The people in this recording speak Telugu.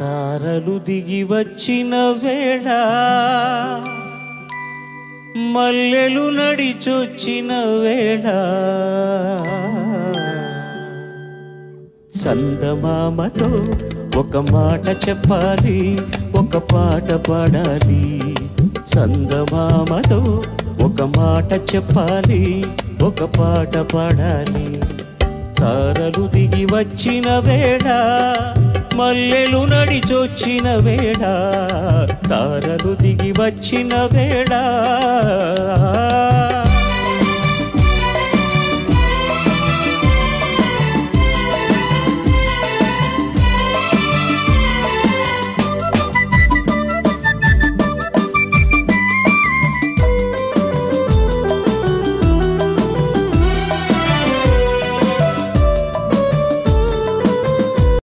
తారలు దిగి వచ్చిన వేళ మల్లెలు నడిచొచ్చిన వేళ చందమామతో ఒక మాట చెప్పాలి, ఒక పాట పాడాలి. చందమామతో ఒక మాట చెప్పాలి, ఒక పాట పాడాలి. తారలు దిగి వచ్చిన వేళ మల్లెలు నడిచొచ్చిన వేళ, తారలు దిగి వచ్చిన వేళ.